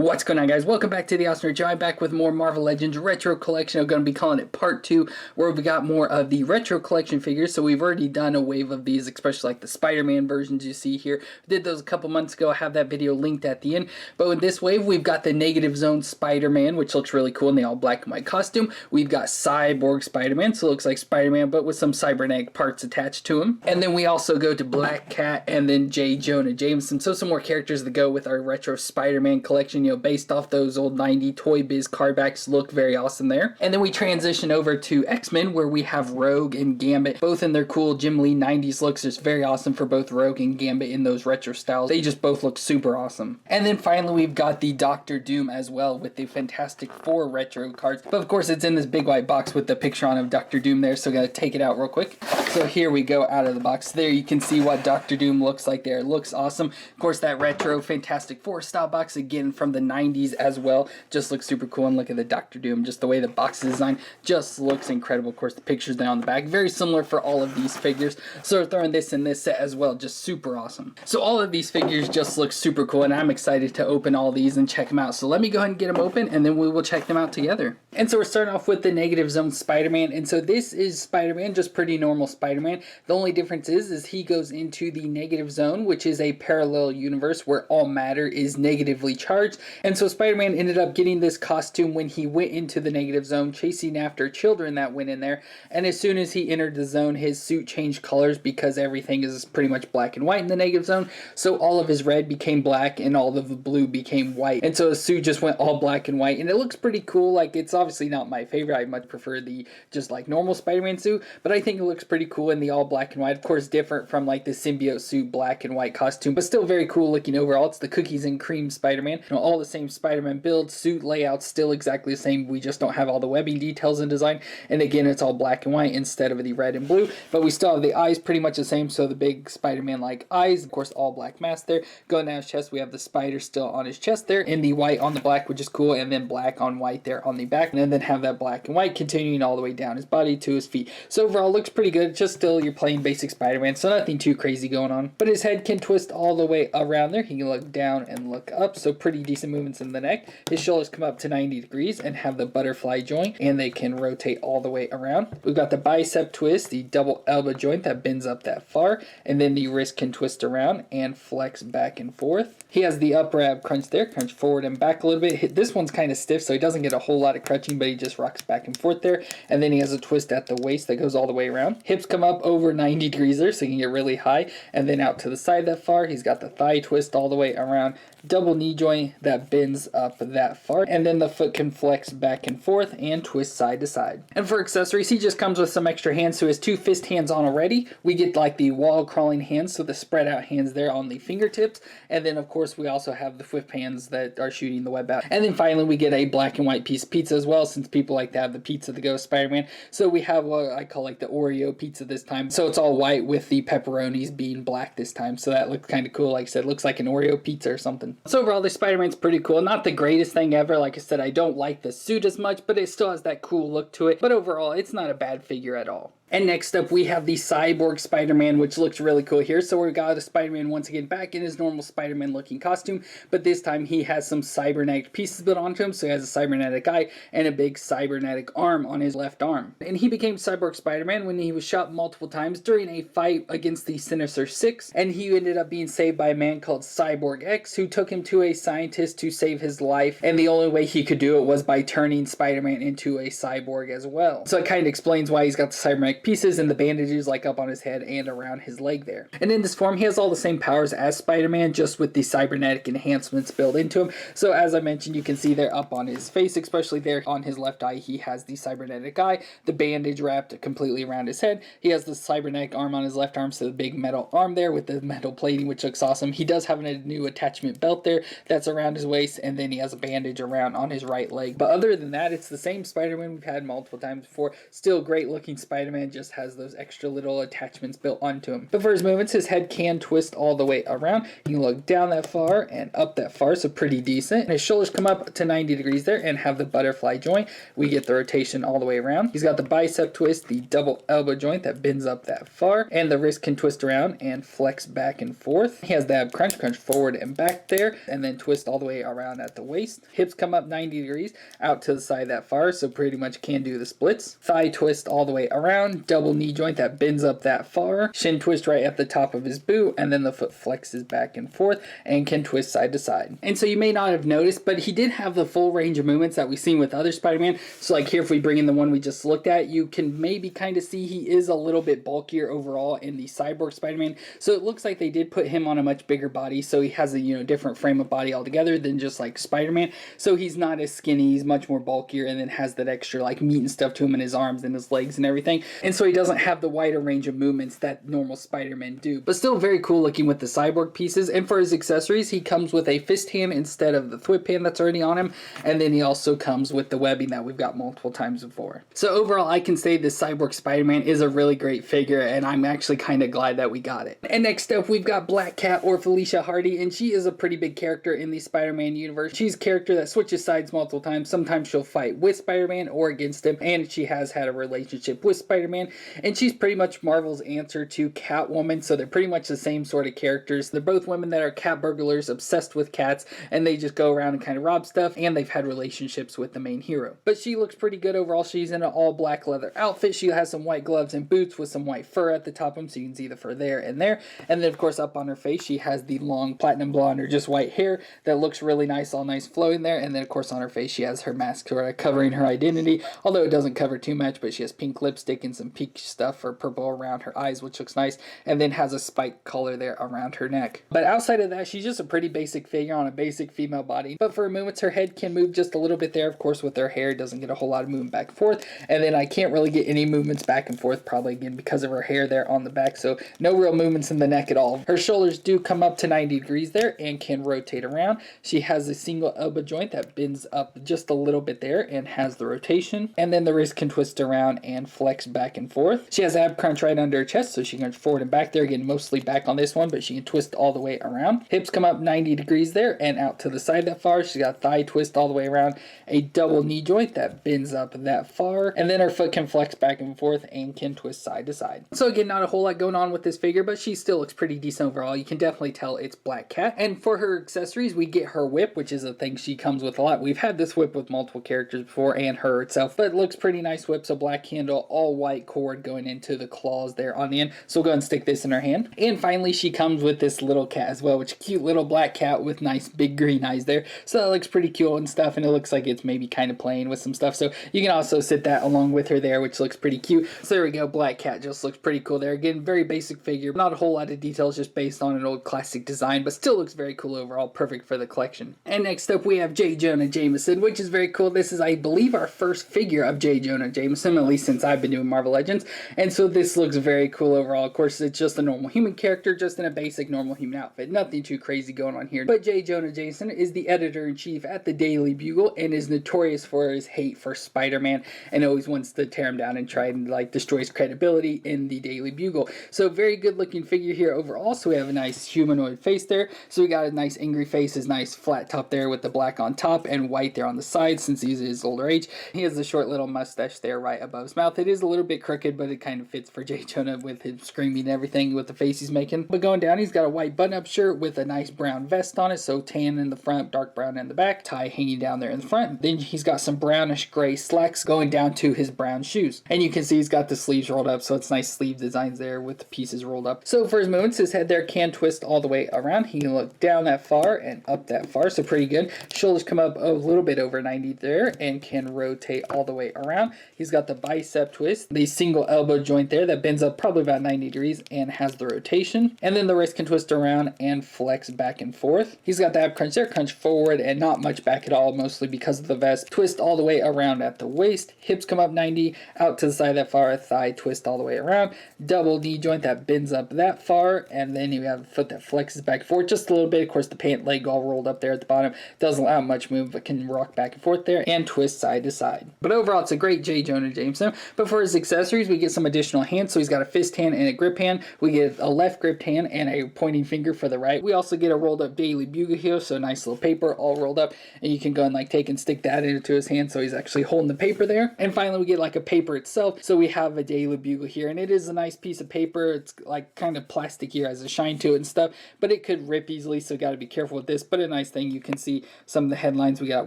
What's going on, guys? Welcome back to the FallenRedZeo. I'm back with more Marvel Legends Retro Collection. I'm going to be calling it Part 2, where we got more of the Retro Collection figures. So we've already done a wave of these, especially like the Spider-Man versions you see here. We did those a couple months ago. I have that video linked at the end. But with this wave, we've got the Negative Zone Spider-Man, which looks really cool in the all black and white costume. We've got Cyborg SpiderMan, so it looks like Spider-Man, but with some cybernetic parts attached to him. And then we also go to Black Cat and then Jonah Jameson. So some more characters that go with our Retro Spider-Man collection, based off those old 90 Toy Biz card backs. Look very awesome there. And then we transition over to X-Men, where we have Rogue and Gambit, both in their cool Jim Lee 90s looks. Just very awesome for both Rogue and Gambit in those retro styles. They just both look super awesome. And then finally we've got the Doctor Doom as well with the Fantastic Four retro cards. But of course it's in this big white box with the picture on of Doctor Doom there, so I gotta take it out real quick. So here we go out of the box. There you can see what Doctor Doom looks like there. It looks awesome. Of course that retro Fantastic Four style box again from the 90s as well, just looks super cool. And look at the Doctor Doom, just the way the box is designed just looks incredible. Of course the pictures down on the back, very similar for all of these figures, so we're throwing this in this set as well, just super awesome. So all of these figures just look super cool, and I'm excited to open all these and check them out. So let me go ahead and get them open and then we will check them out together. And so we're starting off with the Negative Zone Spider-Man, and so this is Spider-Man, just pretty normal Spider-Man. The only difference is he goes into the Negative Zone, which is a parallel universe where all matter is negatively charged. And so Spider-Man ended up getting this costume when he went into the Negative Zone, chasing after children that went in there. And as soon as he entered the zone, his suit changed colors because everything is pretty much black and white in the Negative Zone. So all of his red became black and all of the blue became white. And so his suit just went all black and white. And it looks pretty cool. Like, it's obviously not my favorite. I much prefer the just like normal Spider-Man suit. But I think it looks pretty cool in the all black and white. Of course, different from like the symbiote suit black and white costume, but still very cool looking overall. It's the cookies and cream Spider-Man. All the same Spider-Man build, suit layout still exactly the same. We just don't have all the webbing details in design. And again, it's all black and white instead of the red and blue. But we still have the eyes pretty much the same. So the big Spider-Man like eyes, of course, all black mask there. Going down his chest, we have the spider still on his chest there, and the white on the black, which is cool, and then black on white there on the back, and then have that black and white continuing all the way down his body to his feet. So overall looks pretty good. It's just still your plain basic Spider-Man, so nothing too crazy going on. But his head can twist all the way around there. He can look down and look up, so pretty decent movements in the neck. His shoulders come up to 90 degrees and have the butterfly joint, and they can rotate all the way around. We've got the bicep twist, the double elbow joint that bends up that far, and then the wrist can twist around and flex back and forth. He has the upper ab crunch there, crunch forward and back a little bit. This one's kind of stiff, so he doesn't get a whole lot of crunching, but he just rocks back and forth there. And then he has a twist at the waist that goes all the way around. Hips come up over 90 degrees there, so he can get really high, and then out to the side that far. He's got the thigh twist all the way around, double knee joint that bends up that far, and then the foot can flex back and forth and twist side to side. And for accessories, he just comes with some extra hands, so his two fist hands on already. We get like the wall crawling hands, so the spread out hands there on the fingertips, and then of course we also have the whip hands that are shooting the web out. And then finally we get a black and white piece of pizza as well, since people like to have the pizza that goes Spider-Man. So we have what I call like the Oreo pizza this time, so it's all white with the pepperonis being black this time, so that looks kind of cool. Like I said, looks like an Oreo pizza or something. So overall the Spider-Man's pretty cool. Not the greatest thing ever. Like I said, I don't like the suit as much, but it still has that cool look to it. But overall it's not a bad figure at all. And next up we have the Cyborg Spider-Man, which looks really cool here. So we've got a Spider-Man once again back in his normal Spider-Man looking costume, but this time he has some cybernetic pieces built onto him. So he has a cybernetic eye and a big cybernetic arm on his left arm. And he became Cyborg Spider-Man when he was shot multiple times during a fight against the Sinister Six, and he ended up being saved by a man called Cyborg X, who took him to a scientist to save his life, and the only way he could do it was by turning Spider-Man into a cyborg as well. So it kind of explains why he's got the cybernetic pieces and the bandages like up on his head and around his leg there. And in this form he has all the same powers as Spider-Man, just with the cybernetic enhancements built into him. So as I mentioned, you can see there up on his face, especially there on his left eye, he has the cybernetic eye, the bandage wrapped completely around his head. He has the cybernetic arm on his left arm, so the big metal arm there with the metal plating, which looks awesome. He does have a new attachment belt there that's around his waist, and then he has a bandage around on his right leg. But other than that, it's the same Spider-Man we've had multiple times before. Still great looking Spider-Man. Spider-Man just has those extra little attachments built onto him. But for his movements, his head can twist all the way around. You can look down that far and up that far, so pretty decent. And his shoulders come up to 90 degrees there and have the butterfly joint. We get the rotation all the way around. He's got the bicep twist, the double elbow joint that bends up that far, and the wrist can twist around and flex back and forth. He has the ab crunch forward and back there, and then twist all the way around at the waist. Hips come up 90 degrees out to the side that far, so pretty much can do the splits. Thigh twist all the way around, double knee joint that bends up that far, shin twist right at the top of his boot, and then the foot flexes back and forth and can twist side to side. And so you may not have noticed, but he did have the full range of movements that we've seen with other Spider-Man. So like here, if we bring in the one we just looked at, you can maybe kind of see he is a little bit bulkier overall in the Cyborg Spider-Man. So it looks like they did put him on a much bigger body, so he has a different frame of body altogether than just like Spider-Man. So he's not as skinny, he's much more bulkier, and then has that extra like meat and stuff to him in his arms and his legs and everything. And so he doesn't have the wider range of movements that normal Spider-Man do. But still very cool looking with the Cyborg pieces. And for his accessories, he comes with a fist hand instead of the thwip hand that's already on him. And then he also comes with the webbing that we've got multiple times before. So overall, I can say this Cyborg Spider-Man is a really great figure, and I'm actually kind of glad that we got it. And next up, we've got Black Cat, or Felicia Hardy, and she is a pretty big character in the Spider-Man universe. She's a character that switches sides multiple times. Sometimes she'll fight with Spider-Man or against him, and she has had a relationship with Spider-Man, and she's pretty much Marvel's answer to Catwoman, so they're pretty much the same sort of characters. They're both women that are cat burglars, obsessed with cats, and they just go around and kind of rob stuff, and they've had relationships with the main hero. But she looks pretty good overall. She's in an all black leather outfit. She has some white gloves and boots with some white fur at the top of them, so you can see the fur there and there. And then of course up on her face, she has the long platinum blonde or just white hair that looks really nice, all nice flowing there. And then of course on her face, she has her mask covering her identity, although it doesn't cover too much, but she has pink lipstick and some pink stuff or purple around her eyes, which looks nice, and then has a spike collar there around her neck. But outside of that, she's just a pretty basic figure on a basic female body. But for movements, her head can move just a little bit there. Of course, with her hair, it doesn't get a whole lot of movement back and forth. And then I can't really get any movements back and forth, probably again because of her hair there on the back, so no real movements in the neck at all. Her shoulders do come up to 90 degrees there and can rotate around. She has a single elbow joint that bends up just a little bit there and has the rotation. And then the wrist can twist around and flex back and forth. She has ab crunch right under her chest, so she can go forward and back there. Again, mostly back on this one, but she can twist all the way around. Hips come up 90 degrees there and out to the side that far. She's got thigh twist all the way around, a double knee joint that bends up that far, and then her foot can flex back and forth and can twist side to side. So again, not a whole lot going on with this figure, but she still looks pretty decent overall. You can definitely tell it's Black Cat. And for her accessories, we get her whip, which is a thing she comes with a lot. We've had this whip with multiple characters before and her itself, but it looks pretty nice whip. So black handle, all white cord going into the claws there on the end. So we'll go ahead and stick this in her hand. And finally, she comes with this little cat as well, which is a cute little black cat with nice big green eyes there. So that looks pretty cool and stuff, and it looks like it's maybe kind of playing with some stuff. So you can also sit that along with her there, which looks pretty cute. So there we go, Black Cat just looks pretty cool there. Again, very basic figure, not a whole lot of details, just based on an old classic design, but still looks very cool overall, perfect for the collection. And next up we have J. Jonah Jameson, which is very cool. This is, I believe, our first figure of J. Jonah Jameson, at least since I've been doing Marvel Legends, and so this looks very cool overall. Of course, it's just a normal human character, just in a basic normal human outfit. Nothing too crazy going on here. But J. Jonah Jameson is the editor-in-chief at the Daily Bugle and is notorious for his hate for Spider-Man and always wants to tear him down and try and like destroy his credibility in the Daily Bugle. So very good looking figure here overall. So we have a nice humanoid face there. So we got a nice angry face, his nice flat top there with the black on top and white there on the side since he's his older age. He has a short little mustache there right above his mouth. It is a little bit crooked, but it kind of fits for J. Jonah with him screaming and everything with the face he's making. But going down, he's got a white button-up shirt with a nice brown vest on it. So tan in the front, dark brown in the back, tie hanging down there in the front. Then he's got some brownish gray slacks going down to his brown shoes. And you can see he's got the sleeves rolled up, so it's nice sleeve designs there with the pieces rolled up. So for his movements, his head there can twist all the way around. He can look down that far and up that far, so pretty good. Shoulders come up a little bit over 90 there and can rotate all the way around. He's got the bicep twist, the single elbow joint there that bends up probably about 90 degrees and has the rotation. And then the wrist can twist around and flex back and forth. He's got the ab crunch there, crunch forward and not much back at all, mostly because of the vest. Twist all the way around at the waist. Hips come up 90, out to the side that far, thigh twist all the way around. Double knee joint that bends up that far, and then you have a foot that flexes back and forth just a little bit. Of course, the pant leg all rolled up there at the bottom. Doesn't allow much move, but can rock back and forth there and twist side to side. But overall, it's a great J. Jonah Jameson. But for his accessories, accessories, we get some additional hands. So he's got a fist hand and a grip hand. We get a left gripped hand and a pointing finger for the right. We also get a rolled up daily bugle here, so a nice little paper all rolled up, and you can go and like take and stick that into his hand, so he's actually holding the paper there. And finally we get like a paper itself, so we have a daily bugle here, and it is a nice piece of paper. It's like kind of plastic here, has a shine to it and stuff, but it could rip easily, so got to be careful with this. But a nice thing, you can see some of the headlines. We got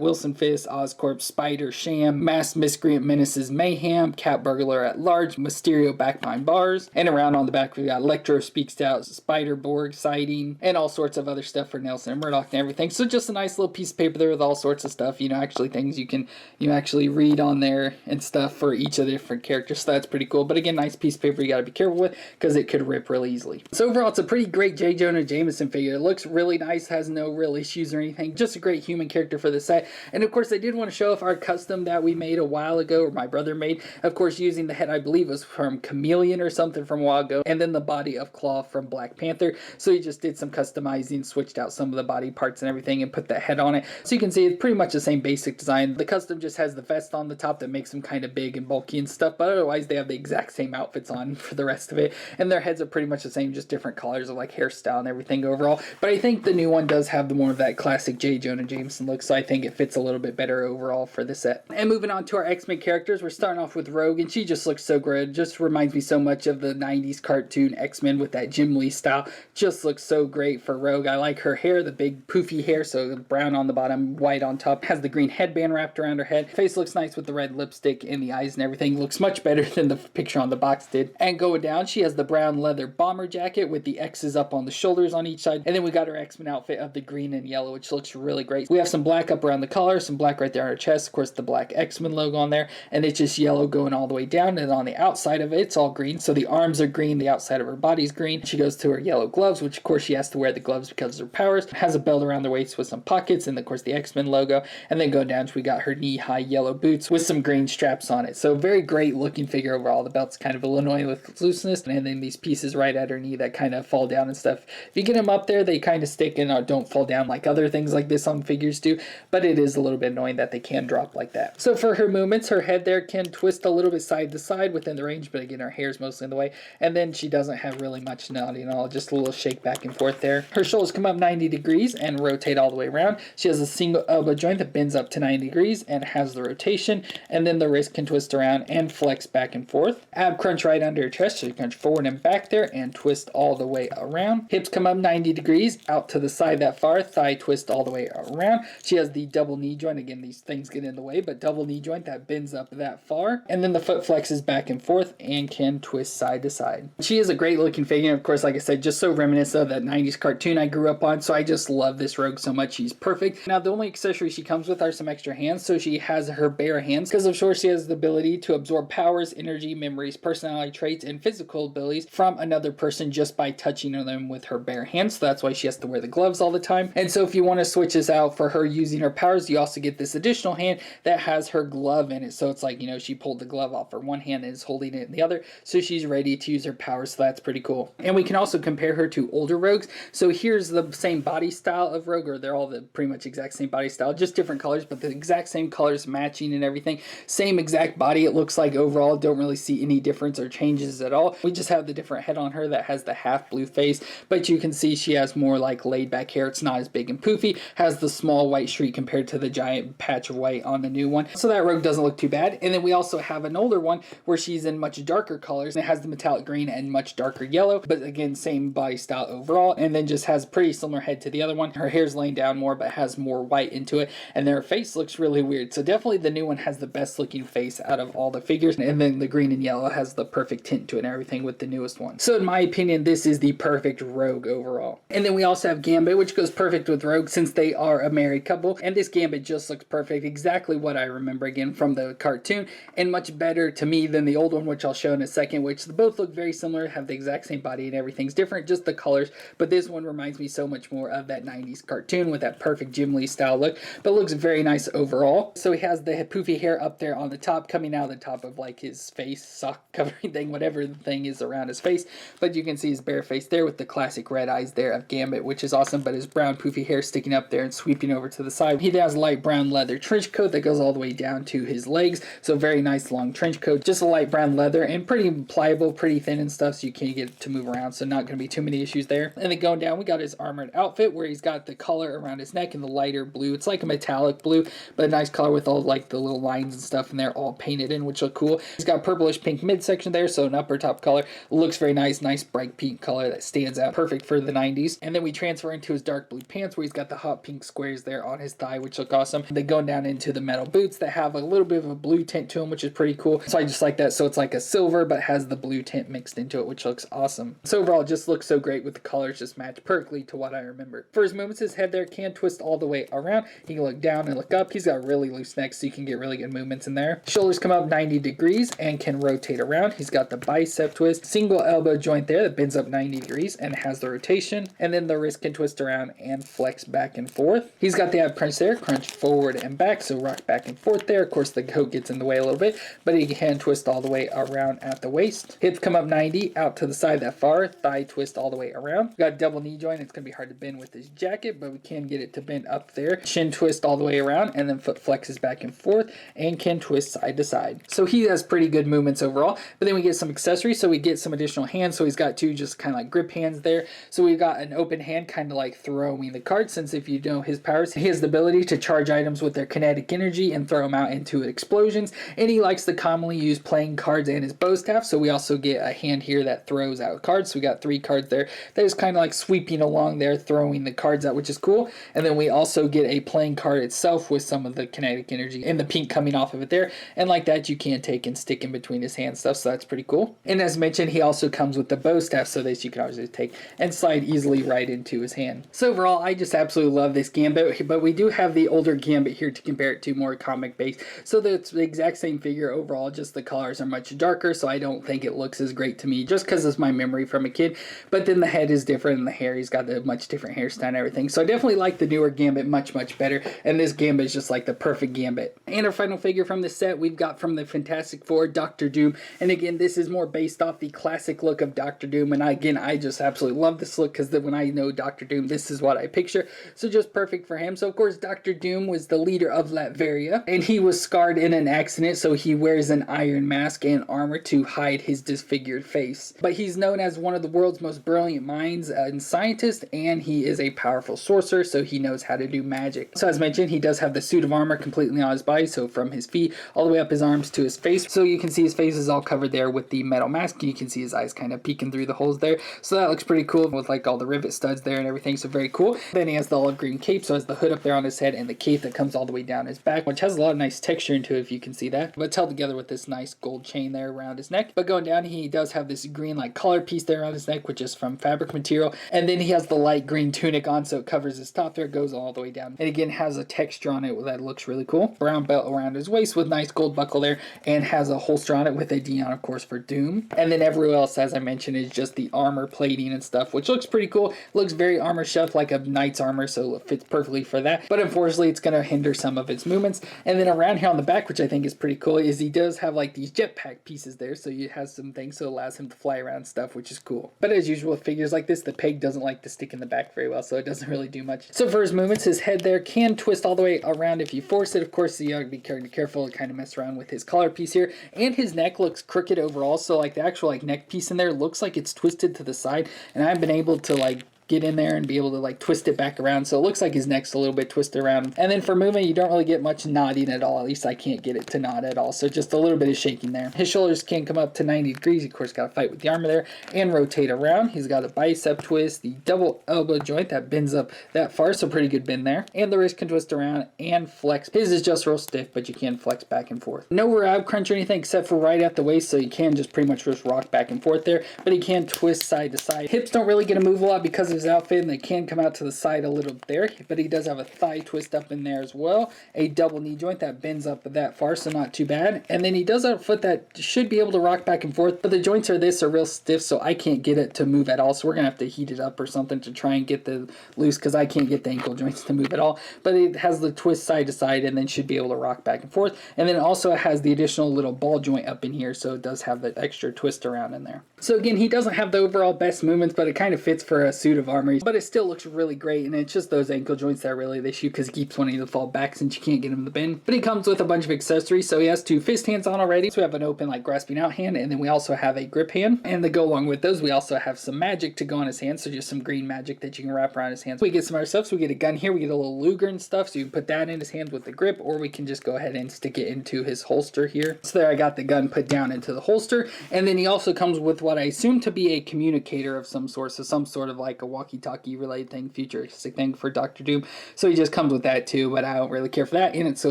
Wilson Fisk, Oscorp, Spider, Sham, Masked Miscreant Menaces Mayhem, Cat Burglar at Large, Mysterio back behind bars, and around on the back we got Electro Speaks Out, Spider-Borg sighting, and all sorts of other stuff for Nelson and Murdoch and everything. So just a nice little piece of paper there with all sorts of stuff, you know, actually things you can actually read on there and stuff for each of the different characters, so that's pretty cool. But again, nice piece of paper you got to be careful with because it could rip really easily. So overall, it's a pretty great J. Jonah Jameson figure. It looks really nice, has no real issues or anything, just a great human character for the set. And of course, I did want to show off our custom that we made a while ago, or my brother made, of course, using the head, I believe was from Chameleon or something from a while ago, and then the body of Claw from Black Panther. So he just did some customizing, switched out some of the body parts and everything, and put that head on it. So you can see it's pretty much the same basic design. The custom just has the vest on the top that makes them kind of big and bulky and stuff, but otherwise they have the exact same outfits on for the rest of it, and their heads are pretty much the same, just different colors of like hairstyle and everything overall. But I think the new one does have the more of that classic J. Jonah Jameson look, so I think it fits a little bit better overall for the set. And moving on to our X-Men characters, we're starting off with Rogue, and she just looks so good. Just reminds me so much of the 90s cartoon X-Men with that Jim Lee style. Just looks so great for Rogue. I like her hair, the big poofy hair, so brown on the bottom, white on top. Has the green headband wrapped around her head. Face looks nice with the red lipstick and the eyes and everything. Looks much better than the picture on the box did. And going down, she has the brown leather bomber jacket with the X's up on the shoulders on each side. And then we got her X-Men outfit of the green and yellow, which looks really great. We have some black up around the collar, some black right there on her chest, of course the black X-Men logo on there, and it's just yellow going all the way down, and on the outside of it, it's all green. So the arms are green, the outside of her body's green. She goes to her yellow gloves, which of course she has to wear the gloves because of her powers. Has a belt around the waist with some pockets, and of course the X-Men logo. And then going down, we got her knee-high yellow boots with some green straps on it. So very great looking figure overall. The belt's kind of a little annoying with looseness, and then these pieces right at her knee that kind of fall down and stuff. If you get them up there, they kind of stick and don't fall down like other things like this on figures do, but it is a little bit annoying that they can drop like that. So for her movements, her head there can twist a little bit side to side within the range, but again, her hair's mostly in the way, and then she doesn't have really much nodding at all, just a little shake back and forth there. Her shoulders come up 90 degrees and rotate all the way around. She has a single elbow joint that bends up to 90 degrees and has the rotation, and then the wrist can twist around and flex back and forth. Ab crunch right under her chest, so you crunch forward and back there and twist all the way around. Hips come up 90 degrees out to the side that far, thigh twist all the way around. She has the double knee joint, again these things get in the way, but double knee joint that bends up that far, and then the foot flexes back and forth and can twist side to side. She is a great looking figure, of course, like I said, just so reminiscent of that 90s cartoon I grew up on, so I just love this Rogue so much. She's perfect. Now the only accessories she comes with are some extra hands, so she has her bare hands because of course she has the ability to absorb powers, energy, memories, personality traits, and physical abilities from another person just by touching them with her bare hands, so that's why she has to wear the gloves all the time. And so if you want to switch this out for her using her powers, you also get this additional hand that has her glove in it, so it's like, you know, she pulled the glove off her one hand and is holding it in the other, so she's ready to use her powers, so that's pretty cool. And we can also compare her to older Rogues. So here's the same body style of Rogue, or they're all the pretty much exact same body style, just different colors, but the exact same colors matching and everything. Same exact body, it looks like overall. Don't really see any difference or changes at all. We just have the different head on her that has the half blue face, but you can see she has more like laid back hair. It's not as big and poofy, has the small white streak compared to the giant patch of white on the new one. So that Rogue doesn't look too bad. And then we also have an older one where she's in much darker colors, and it has the metallic green and much darker yellow, but again, same body style overall, and then just has pretty similar head to the other one. Her hair's laying down more, but has more white into it, and then her face looks really weird. So definitely the new one has the best looking face out of all the figures, and then the green and yellow has the perfect tint to it and everything with the newest one. So in my opinion, this is the perfect Rogue overall. And then we also have Gambit, which goes perfect with Rogue since they are a married couple, and this Gambit just looks perfect, exactly what I remember again from the cartoon, and much better to me than the old one, which I'll show in a second, which both look very similar, have the exact same body and everything's different, just the colors, but this one reminds me so much more of that 90s cartoon with that perfect Jim Lee style look, but looks very nice overall. So he has the poofy hair up there on the top, coming out of the top of like his face, sock covering thing, whatever the thing is around his face, but you can see his bare face there with the classic red eyes there of Gambit, which is awesome, but his brown poofy hair sticking up there and sweeping over to the side. He has light brown leather trench coat that goes all the way down to his legs, so very nice long trench coat, just just a light brown leather and pretty pliable, pretty thin and stuff, so you can't get it to move around, so not going to be too many issues there. And then going down, we got his armored outfit where he's got the color around his neck in the lighter blue. It's like a metallic blue, but a nice color with all like the little lines and stuff in there all painted in, which look cool. He's got purplish pink midsection there, so an upper top color. Looks very nice, nice bright pink color that stands out, perfect for the 90s. And then we transfer into his dark blue pants where he's got the hot pink squares there on his thigh, which look awesome. Then going down into the metal boots that have a little bit of a blue tint to them, which is pretty cool. So I just like that. So it's like a silver, but has the blue tint mixed into it, which looks awesome. So overall, it just looks so great with the colors, just match perfectly to what I remember. For his movements, his head there can twist all the way around. He can look down and look up. He's got really loose neck, so you can get really good movements in there. Shoulders come up 90 degrees and can rotate around. He's got the bicep twist, single elbow joint there that bends up 90 degrees and has the rotation. And then the wrist can twist around and flex back and forth. He's got the ab crunch there, crunch forward and back, so rock back and forth there. Of course, the coat gets in the way a little bit, but he can twist all the way around at the waist. Hips come up 90 out to the side that far. Thigh twist all the way around. Got a double knee joint. It's going to be hard to bend with his jacket, but we can get it to bend up there. Shin twist all the way around, and then foot flexes back and forth and can twist side to side. So he has pretty good movements overall, but then we get some accessories. So we get some additional hands. So he's got two just kind of like grip hands there. So we've got an open hand, kind of like throwing the card, since if you know his powers, he has the ability to charge items with their kinetic energy and throw them out into explosions. And he likes to commonly use playing cards and his bow staff. So we also get a hand here that throws out cards. So we got 3 cards there that is kind of like sweeping along there, throwing the cards out, which is cool. And then we also get a playing card itself with some of the kinetic energy and the pink coming off of it there. And like that, you can take and stick in between his hand stuff. So that's pretty cool. And as mentioned, he also comes with the bow staff, so that you can obviously take and slide easily right into his hand. So overall, I just absolutely love this Gambit, but we do have the older Gambit here to compare it to, more comic based. So that's the exact same figure overall, just the colors are much darker, so I don't think it looks as great to me, just because it's my memory from a kid. But then the head is different and the hair, he's got a much different hairstyle and everything. So I definitely like the newer Gambit much better, and this Gambit is just like the perfect Gambit. And our final figure from the set we've got from the Fantastic Four, Dr. Doom. And again, this is more based off the classic look of Dr. Doom, and I just absolutely love this look, because when I know Dr. Doom, this is what I picture. So just perfect for him. So of course, Dr. Doom was the leader of Latveria, and he was scarred in an accident, so he wears an iron mask and armor to hide his disfigured face. But he's known as one of the world's most brilliant minds and scientists, and he is a powerful sorcerer, so he knows how to do magic. So as mentioned, he does have the suit of armor completely on his body, so from his feet all the way up his arms to his face. So you can see his face is all covered there with the metal mask. You can see his eyes kind of peeking through the holes there. So that looks pretty cool with like all the rivet studs there and everything, so very cool. Then he has the olive green cape, so has the hood up there on his head and the cape that comes all the way down his back, which has a lot of nice texture into it if you can see that. But it's held together with this nice gold chain there around his neck. But going down, he does have this green like collar piece there around his neck, which is from fabric material. And then he has the light green tunic on, so it covers his top there, goes all the way down. And again, has a texture on it that looks really cool. Brown belt around his waist with nice gold buckle there, and has a holster on it with a D on, of course, for Doom. And then everywhere else, as I mentioned, is just the armor plating and stuff, which looks pretty cool. Looks very armor chef, like a knight's armor, so it fits perfectly for that. But unfortunately, it's going to hinder some of its movements. And then around here on the back, which I think is pretty cool, is he does have like these jetpack pieces there, so he has some things, so it allows him to fly around stuff, which is cool. But as usual with figures like this, the peg doesn't like to stick in the back very well, so it doesn't really do much. So for his movements, his head there can twist all the way around if you force it. Of course, you gotta be careful to kind of mess around with his collar piece here. And his neck looks crooked overall, so like the actual like neck piece in there looks like it's twisted to the side, and I've been able to like get in there and be able to like twist it back around, so it looks like his neck's a little bit twisted around. And then for movement, you don't really get much nodding at all. At least I can't get it to nod at all, so just a little bit of shaking there. His shoulders can come up to 90 degrees. Of course, got to fight with the armor there and rotate around. He's got a bicep twist, the double elbow joint that bends up that far, so pretty good bend there. And the wrist can twist around and flex. His is just real stiff, but you can flex back and forth. No ab crunch or anything except for right at the waist, so you can just pretty much just rock back and forth there, but he can twist side to side. Hips don't really get to move a lot because of his outfit, and they can come out to the side a little there, but he does have a thigh twist up in there as well, a double knee joint that bends up that far, so not too bad. And then he does have a foot that should be able to rock back and forth, but the joints are real stiff, so I can't get it to move at all, so we're gonna have to heat it up or something to try and get the loose, because I can't get the ankle joints to move at all. But it has the twist side to side and then should be able to rock back and forth. And then also it has the additional little ball joint up in here, so it does have the extra twist around in there. So again, he doesn't have the overall best movements, but it kind of fits for a suit of of armor, but it still looks really great, and it's just those ankle joints that are really the issue because he keeps wanting to fall back since you can't get him to bend. But he comes with a bunch of accessories, so he has 2 fist hands on already. So we have an open like grasping out hand, and then we also have a grip hand, and to go along with those we also have some magic to go on his hands, so just some green magic that you can wrap around his hands. We get some other stuff, so we get a gun here, we get a little Luger and stuff, so you can put that in his hand with the grip, or we can just go ahead and stick it into his holster here. So there I got the gun put down into the holster, and then he also comes with what I assume to be a communicator of some sort, so some sort of like a walkie-talkie related thing, futuristic thing for Dr. Doom. So he just comes with that too, but I don't really care for that, and it's so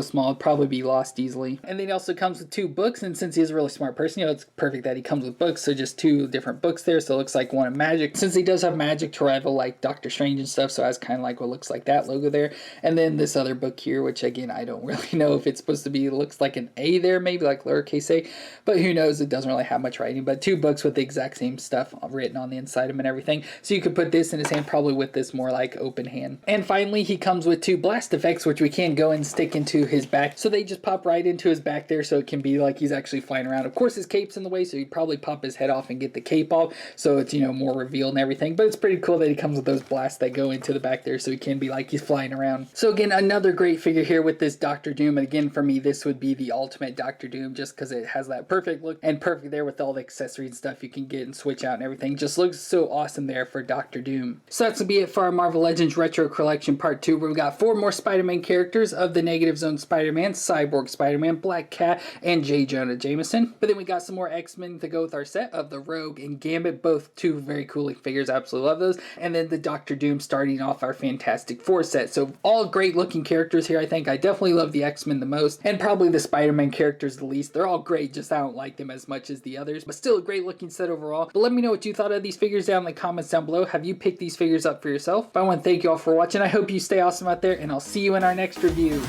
small it'd probably be lost easily. And then he also comes with 2 books, and since he's a really smart person, you know, it's perfect that he comes with books, so just 2 different books there, so it looks like one of magic, since he does have magic to rival like Doctor Strange and stuff, so it has kind of like what looks like that logo there. And then this other book here, which again I don't really know if it's supposed to be, looks like an A there, maybe like lowercase a, but who knows, it doesn't really have much writing, but 2 books with the exact same stuff written on the inside of them and everything, so you could put this in his hand probably with this more like open hand. And finally he comes with 2 blast effects, which we can go and stick into his back, so they just pop right into his back there, so it can be like he's actually flying around. Of course his cape's in the way, so you'd probably pop his head off and get the cape off, so it's, you know, more revealed and everything, but it's pretty cool that he comes with those blasts that go into the back there, so he can be like he's flying around. So again, another great figure here with this Dr. Doom, and again for me this would be the ultimate Dr. Doom, just because it has that perfect look and perfect there with all the accessories and stuff you can get and switch out and everything. Just looks so awesome there for Dr. Doom. So that's gonna be it for our Marvel Legends Retro Collection Part 2, where we got 4 more Spider-Man characters of the Negative Zone Spider-Man, Cyborg Spider-Man, Black Cat, and J. Jonah Jameson. But then we got some more X-Men to go with our set of the Rogue and Gambit, both 2 very cool figures, absolutely love those. And then the Dr. Doom starting off our Fantastic Four set. So all great looking characters here. I think I definitely love the X-Men the most, and probably the Spider-Man characters the least. They're all great, just I don't like them as much as the others, but still a great looking set overall. But let me know what you thought of these figures down in the comments down below. Have you picked these figures up for yourself? But I want to thank you all for watching. I hope you stay awesome out there, and I'll see you in our next review.